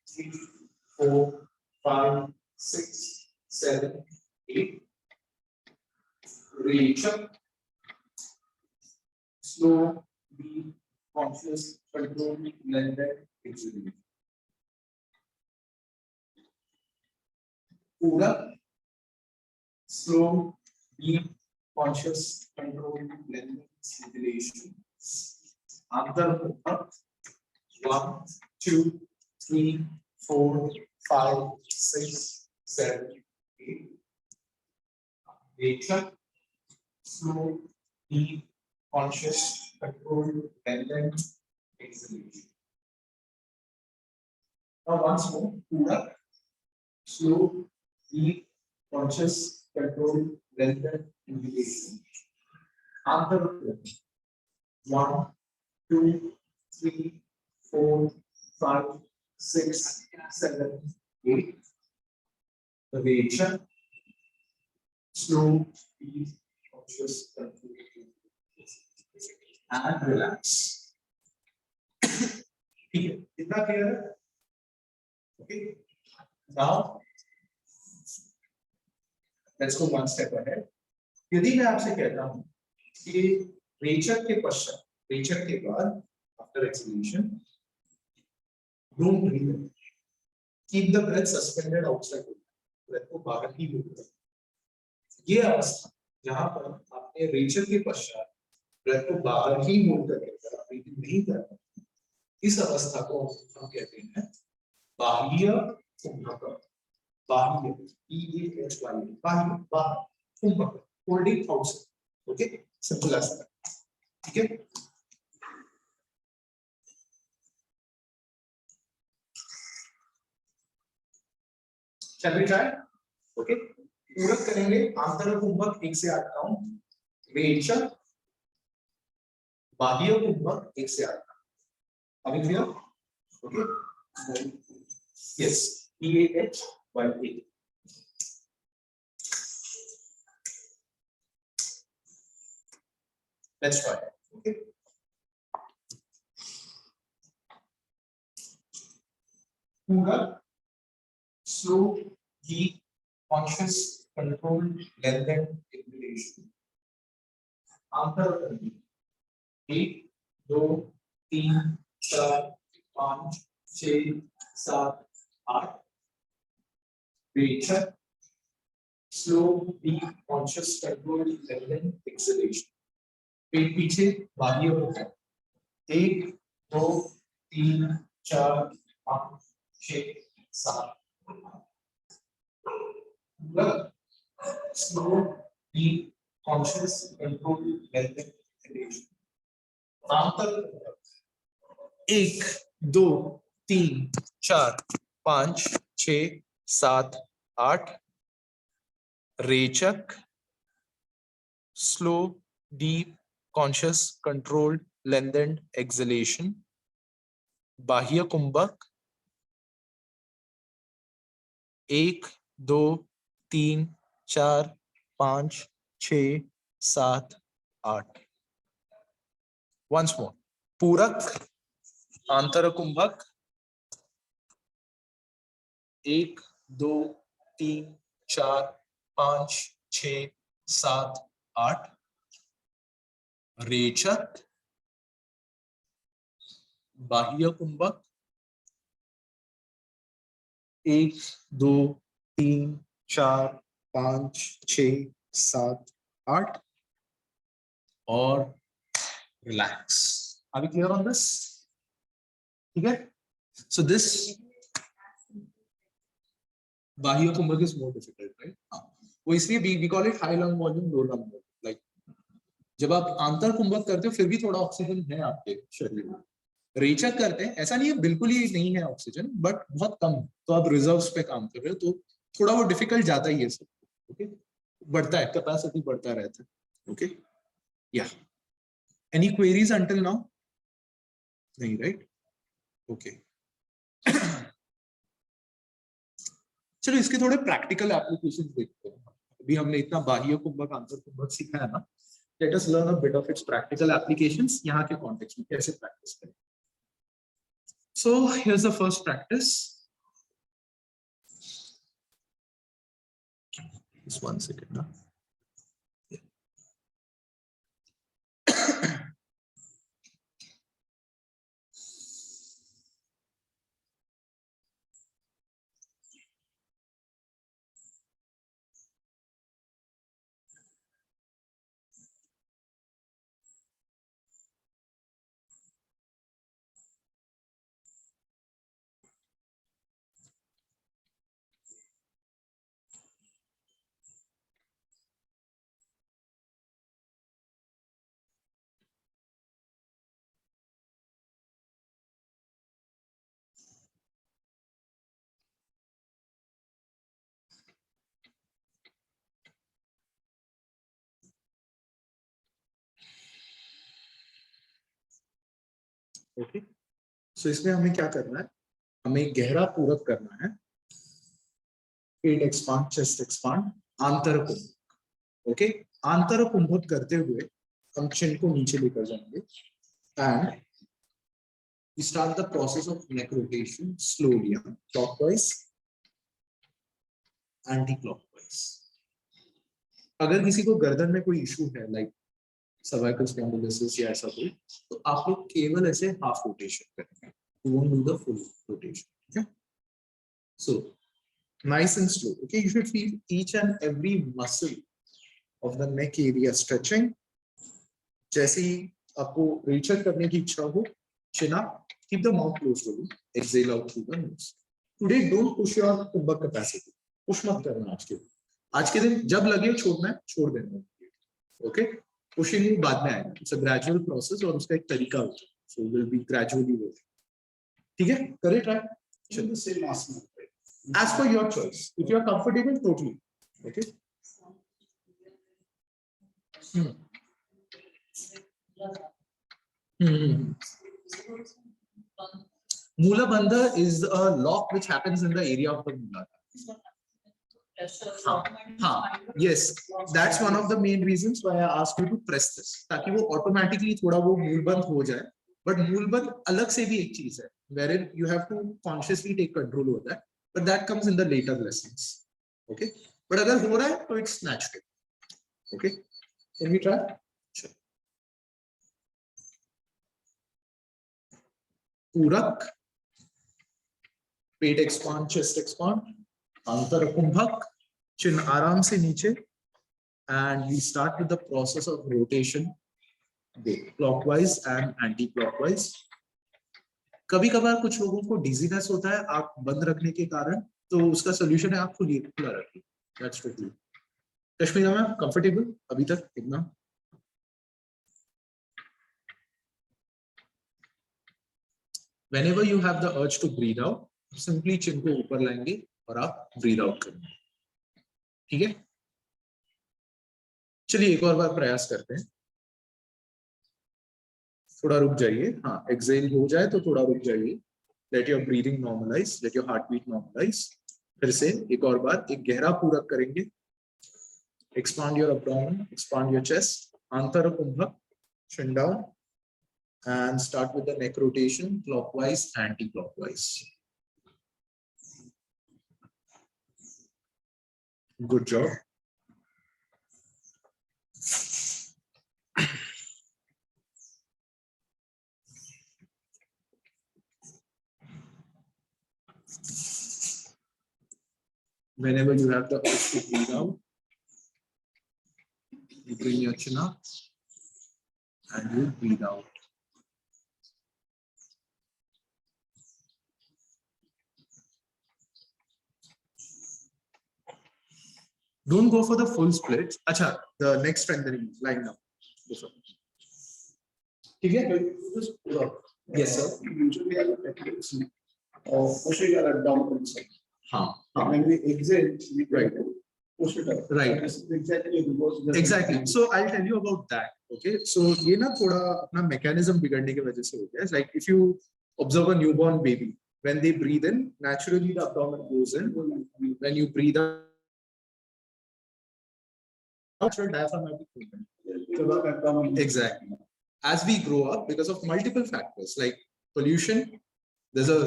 3, 4, 5, 6, 7, 8. Reach. Slow, deep, conscious, controlled, lengthen, exhalation. Pura, slow, deep, conscious, controlled, lengthen, exhalation. Antar 1, 2, 3, 4, 5, 6, 7, 8. Reaction, slow, deep, conscious, controlled, lengthen, exhalation. Now once more, Pura, slow, deep, conscious, controlled, lengthen, inhalation. Antar 1, 2, 3, 4, 5, 6, 7, 8. The reaction, slow, deep, conscious, controlled. and relax. ठीक है, इतना clear है? Okay. Now let's go one step ahead. यदि मैं आपसे कहता हूं कि रेचक के पश्चात, रेचक के बाद after exhalation, don't breathe. Keep the breath suspended outside. breath को बाहर ही होता है. ये अवस्था जहां पर आपने रेचक के पश्चात ब्रेथ को बाहर ही होल्ड करके ब्रीथिंग नहीं करना, इस अवस्था को हम कहते हैं बाह्य कुंभक. बाह्य BAHY, बाह्य बाहर, कुंभक holding outside. Okay, simple as that. ठीक है, चल भी ट्राई. ओके, पूरक करेंगे. आंतर कुंभक 1 से 8 काउंट, रेचक बाह्य कुंभक 1 से 8. अभी clear? Okay, yes, BAHY. Let's try. Okay. पूरक, slow, deep, conscious, controlled, lengthened inhalation. आंतर करनी. 1, 2, 3, 4, 5, 6, 7, 8. रेचक, slow, deep, conscious, controlled, lengthened exhalation. पेट पीछे, बाह्य होता है. 1, 2, 3, 4, 5, 6, 7. Slow, deep, conscious, control, lengthened exhalation. आंतर 1, 2, 3, 4, 5, 6, 7, 8. रेचक, slow, deep, conscious, controlled, lengthened exhalation. बाह्य कुंभक 1, 2, 3, 4, 5, 6, 7, 8. Once more. पूरक, आंतर कुंभक 1, 2, 3, 4, 5, 6, 7, 8. रेचक, बाह्य कुंभक 1, 2, 3, 4, 5, 6, 7, 8. और relax. Are we clear on this? ठीक है? So this बाह्य कुंभक is more difficult, right? वो इसलिए we call it high lung volume, low lung volume. Like जब आप आंतर कुंभक करते हो फिर भी थोड़ा ऑक्सीजन है आपके शरीर में. रेचक करते हैं, ऐसा नहीं है बिल्कुल ही नहीं है ऑक्सीजन, बट बहुत कम, तो आप रिजर्व्स पे काम कर रहे हो, तो थोड़ा वो डिफिकल्ट जाता ही है सब. ओके, बढ़ता है, कैपेसिटी बढ़ता रहता है. ओके, या एनी क्वेरीज अंटिल नाउ? नहीं, राइट? ओके, चलो इसके थोड़े प्रैक्टिकल एप्लीकेशन देखते हैं. अभी हमने इतना बाह्य कुंभक, आंतर कुंभक सीखा है ना. Let us learn a bit of its practical applications. यहाँ के context में कैसे practice करें. So here's the first practice. Just 1 second now. Okay, सो इसमें हमें क्या करना है, हमें गहरा पूरक करना है. पेट एक्सपांड, चेस्ट एक्सपांड, आंतर कुंभक. ओके, आंतर कुंभक करते हुए हम चिन को नीचे लेकर जाएंगे and we start the process of neck rotation slowly, clockwise, anti-clockwise. अगर किसी को गर्दन में कोई इशू है लाइक सर्वाइकल स्पॉन्डिलोसिस या ऐसा कोई, तो आप लोग केवल ऐसे हाफ रोटेशन करेंगे, you won't do the full rotation. Okay, so nice and slow. Okay, you should feel each and every muscle of the neck area stretching. जैसे ही आपको रीचर करने की इच्छा हो, chin up, keep the mouth closed to you, exhale out through the nose. Today don't push your kumbhak capacity. Push मत करना आज के दिन जब लगे छोड़ना है छोड़ देना. Okay, pushing बाद में आएगा. It's a gradual process और उसका एक तरीका होता है. So it will be gradually working. ठीक है, करें try. The same asana. As per your choice. If you are comfortable, totally. Okay. Mula Bandha is a lock which happens in the area of the Mula. Yes, that's one of the main reasons why I asked you to press this, ताकि वो automatically थोड़ा वो मूलबंद हो जाए. But मूलबंद अलग से भी एक चीज है, wherein you have to consciously take control over that. But that comes in the later lessons. Okay. But अगर हो रहा है तो it's natural. Okay. Can we try? Sure. पूरक, पेट expand, chest expand, अंतर कुंभक, chin आराम से नीचे, and we start with the process of rotation, clockwise and anti-clockwise. कभी कभार कुछ लोगों को डिजीनेस होता है आंख बंद रखने के कारण, तो उसका सोल्यूशन है आंख खुला रखिए. That's totally. Kashmira ma'am comfortable अभी तक कितना? Whenever you have the urge to breathe out, simply chin को ऊपर लाएंगे और आप breathe out करेंगे. ठीक है, चलिए एक और बार प्रयास करते हैं. थोड़ा रुक जाइए. हाँ, exhale हो जाए तो थोड़ा रुक जाइए. Let your breathing normalize, let your heartbeat normalize. फिर से एक और बार एक गहरा पूरक करेंगे. Expand your abdomen, expand your chest, antara kumbhak, chin down, and start with the neck rotation, clockwise, anti-clockwise. Good job. Whenever you have the urge to breathe out, you bring your chin up and you breathe out. Don't go for the full split. Acha, the next strengthening line now. ठीक है? Yes, sir. Usually I techniques of pushing your abdominal side. हाँ. When we exhale, we Right. push it up. Right. This is exactly because the- Exactly. So I'll tell you about that. Okay. So ये ना थोड़ा अपना mechanism बिगड़ने की वजह से हो गया. It's like if you observe a newborn baby, when they breathe in, naturally the abdomen goes in. When you breathe out, natural diaphragmatic movement. Exactly. As we grow up, because of multiple factors like pollution, there's a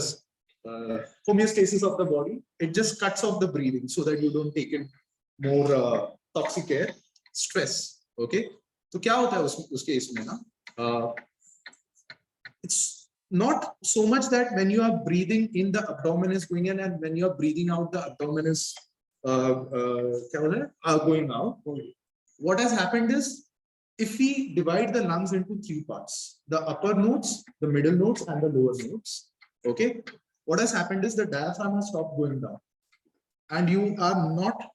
homeostasis of the body. It just cuts off the breathing so that you don't take in more toxic air. Stress. Okay. तो क्या होता है उस case में ना? It's not so much that when you are breathing in, the abdomen is going in, and when you are breathing out, the abdomen is going out. What has happened is, if we divide the lungs into three parts, the upper nodes, the middle nodes, and the lower nodes, okay, what has happened is the diaphragm has stopped going down, and you are not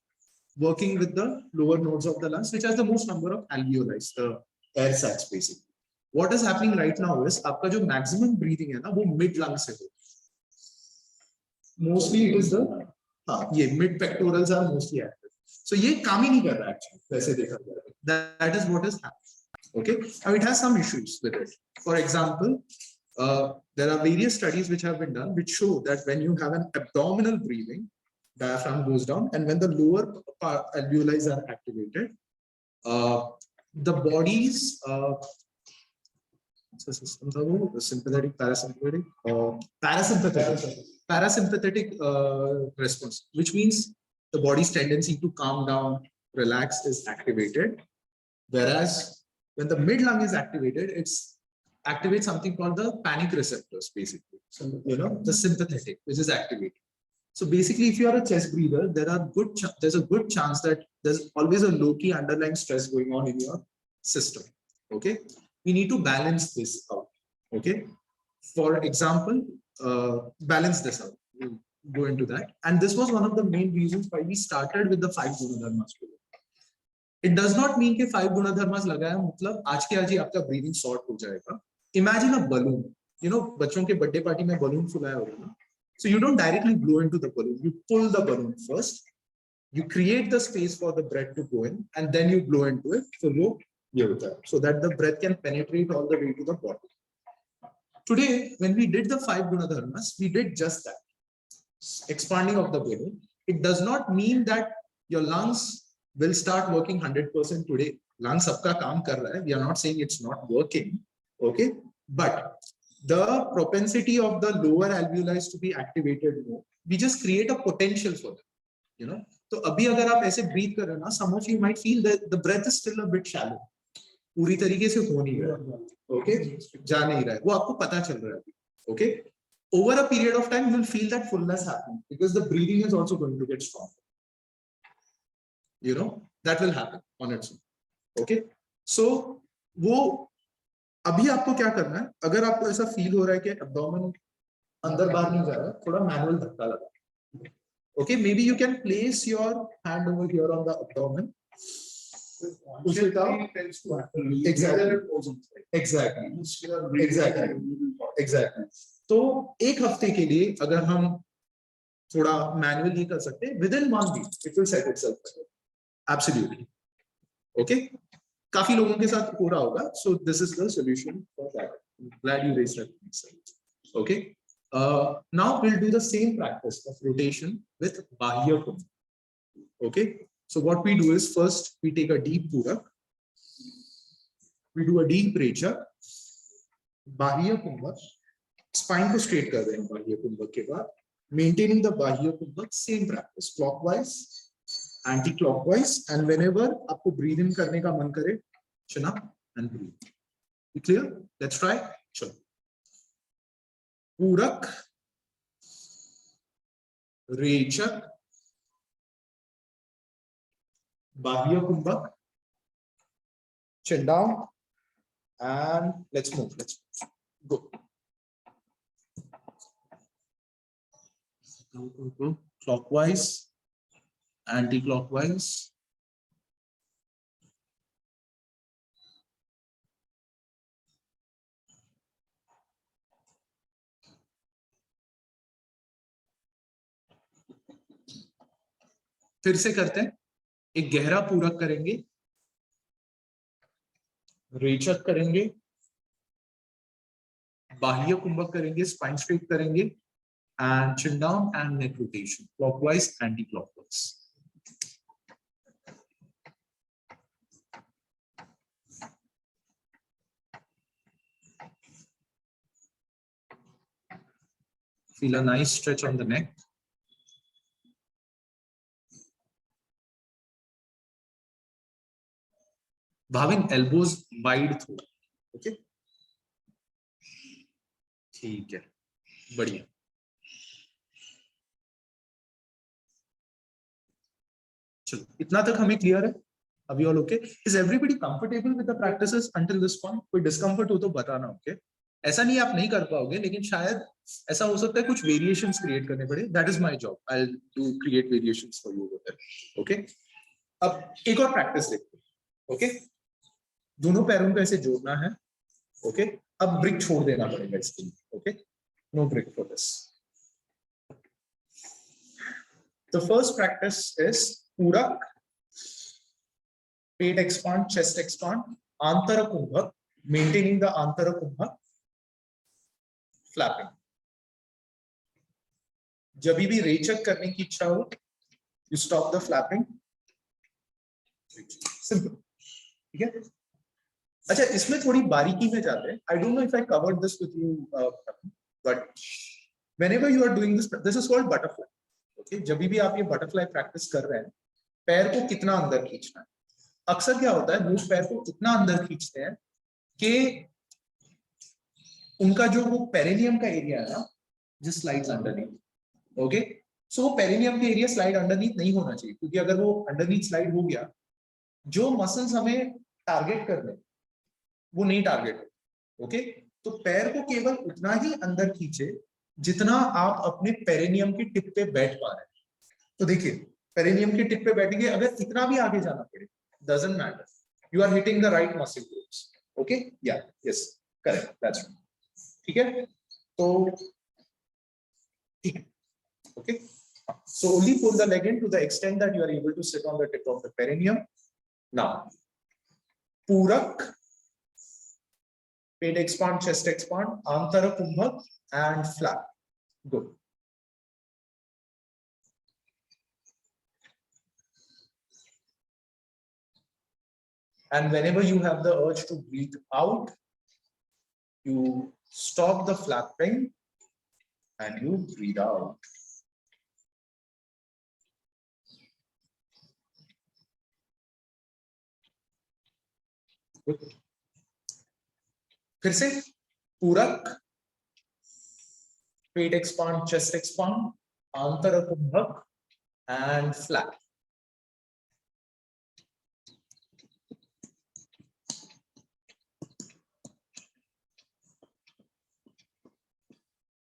working with the lower nodes of the lungs, which has the most number of alveoli, the air sacs basically. What is happening right now is आपका जो maximum breathing है ना, वो mid lung से हो. Mostly it is the ये mid pectorals are mostly active. So ये काम ही नहीं कर रहा actually. वैसे देखा जाए. That is what is happening. Okay. Now it has some issues with it. For example, there are various studies which have been done which show that when you have an abdominal breathing, diaphragm goes down, and when the lower alveoli are activated, the body's what's the system था वो? The sympathetic, parasympathetic, parasympathetic response, which means the body's tendency to calm down, relax is activated, whereas when the mid lung is activated, it's activates something called the panic receptors, basically. So, you know, the sympathetic, which is activated. So basically, if you are a chest breather, there's a good chance that there's always a low-key underlying stress going on in your system. Okay, we need to balance this out. Okay, for example, balance this out. We'll go into that, and this was one of the main reasons why we started with the 5 Gunadharmas. It does not mean कि 5 Gunadharmas लगाया मतलब आज के आज ही आपका breathing sort हो जाएगा. Imagine a balloon. You know, बच्चों के birthday party में balloon फुलाया होगा ना. So you don't directly blow into the balloon. You pull the balloon first. You create the space for the breath to go in, and then you blow into it. So that the breath can penetrate all the way to the body. Today, when we did the 5 Gunadharmas, we did just that. Expanding of the balloon. It does not mean that your lungs will start working 100% today. Lungs sabka kaam kar raha hai. We are not saying it's not working. Okay. But the propensity of the lower alveoli to be activated more, we just create a potential for them. You know. So abhi agar aap aise breathe kar rahe na, some of you might feel that the breath is still a bit shallow. पूरी तरीके से हो नहीं रहा. Okay. जा नहीं रहा है. वो आपको पता चल रहा है. Okay. Over a period of time, you will feel that fullness happening because the breathing is also going to get stronger. You know, that will happen on its own. Okay. So, वो अभी आपको क्या करना है? अगर आपको ऐसा feel हो रहा है कि abdomen अंदर बाहर नहीं जा रहा, थोड़ा manual धक्का लगा. Okay, maybe you can place your hand over here on the abdomen. Push it out. Exactly. तो एक हफ्ते के लिए अगर हम थोड़ा मैनुअल ये कर सकते हैं, within 1 week it will set itself. Absolutely. Okay. काफी लोगों के साथ हो रहा होगा. So this is the solution for that. Glad you raised that. Okay. Now we'll do the same practice of rotation with Bahya Kumbha. Okay. So what we do is first we take a deep Purak. We do a deep Rechak. Bahya Kumbha. Spine को straight कर दें Bahya Kumbha के बाद. Maintaining the Bahya Kumbha, same practice. Clockwise, anti-clockwise, and whenever आपको breathe in करने का मन करे, chin up and breathe. You clear? Let's try. Chalo. Purak, Rechak, Bahya Kumbha, chin down, and let's move. Let's go. Go. Clockwise, anti-clockwise. फिर से करते हैं. एक गहरा पूरक करेंगे, रेचक करेंगे, बाह्य कुंभक करेंगे, स्पाइन स्ट्रेट करेंगे, and chin down and neck rotation, clockwise, anti-clockwise. Feel a nice stretch on the neck. Bhavin, elbows wide through. Okay. ठीक है, बढ़िया. चलो, इतना तक हमें क्लियर है. अभी all okay? Is everybody comfortable with the practices until this point? कोई डिस्कम्फर्ट हो तो बताना. ओके. ऐसा नहीं आप नहीं कर पाओगे, लेकिन शायद ऐसा हो सकता है कुछ वेरिएशंस क्रिएट करने पड़े. That is my job. I will do create variations for you over there. Okay. अब एक और प्रैक्टिस देखते हैं. ओके. दोनों पैरों को ऐसे जोड़ना है. ओके. अब ब्रिक छोड़ देना पड़ेगा इसके लिए. Okay. No brick for this. The first practice is Purak, pate expand, chest expand, Antara Kumbha, maintaining the Antara Kumbha, flapping. जब भी रेचक करने की इच्छा हो, you stop the flapping. Simple. ठीक है? अच्छा, इसमें थोड़ी बारीकी में जाते हैं. I don't know if I covered this with you, but whenever you are doing this is called butterfly. Okay, जब भी आप ये butterfly practice कर रहे हैं, पैर को कितना अंदर खींचना है. अक्सर क्या होता है, लोग पैर को इतना अंदर खींचते हैं कि उनका जो वो पेरिनियम का एरिया है ना, just slides underneath. Okay, so वो पेरिनियम के एरिया स्लाइड अंडरनीथ नहीं होना चाहिए, क्योंकि अगर वो अंडरनीथ स्लाइड हो गया, जो मसल्स हमें टारगेट कर रहे हैं वो नहीं टारगेट हो. ओके, तो पैर को केवल उतना ही अंदर खींचे जितना आप अपने पेरिनियम की टिप पे बैठ पा रहे हैं. तो देखिए, पेरिनियम की टिप पे बैठेंगे, अगर इतना भी आगे जाना पड़े, doesn't matter, you are hitting the right muscle groups. Okay, yeah yes, correct, that's right. ठीक है, तो ठीक है. Okay, so only pull the leg in to the extent that you are able to sit on the tip of the perineum. Now, Purak, pate expand, chest expand, Antara Kumbhak, and flap. Good. And whenever you have the urge to breathe out, you stop the flapping and you breathe out. Good. फिर से पूरक, पेट expand, chest expand, आंतर कुंभक and flap.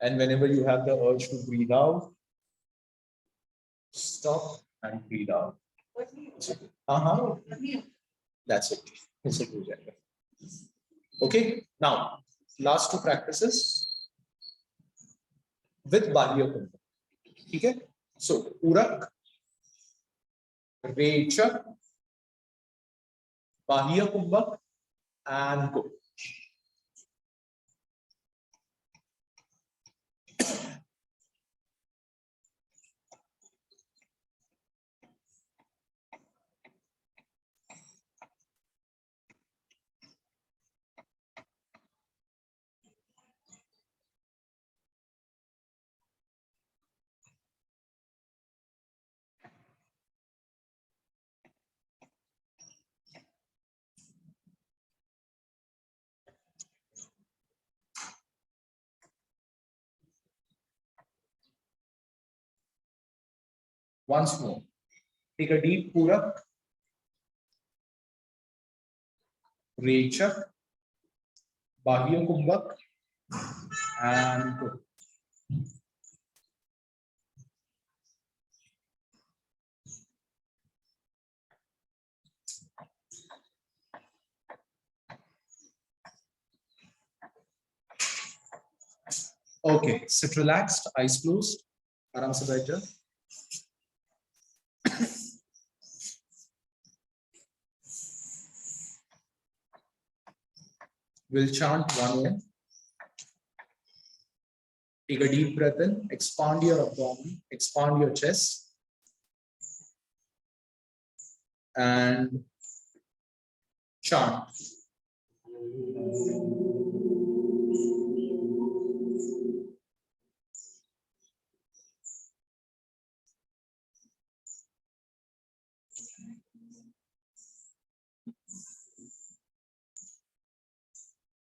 And whenever you have the urge to breathe out, stop and breathe out. That's it. It's a good idea. Okay, now last two practices with Bahya Kumbhak. Okay, so Urak, Rechak, Bahya Kumbhak, and go. Once more, take a deep Purak, Rechak, Bahya Kumbhak, and go. Okay, sit relaxed, eyes closed. आराम से बैठ जाओ. We'll chant 1 Om. Take a deep breath in, expand your abdomen, expand your chest, and chant.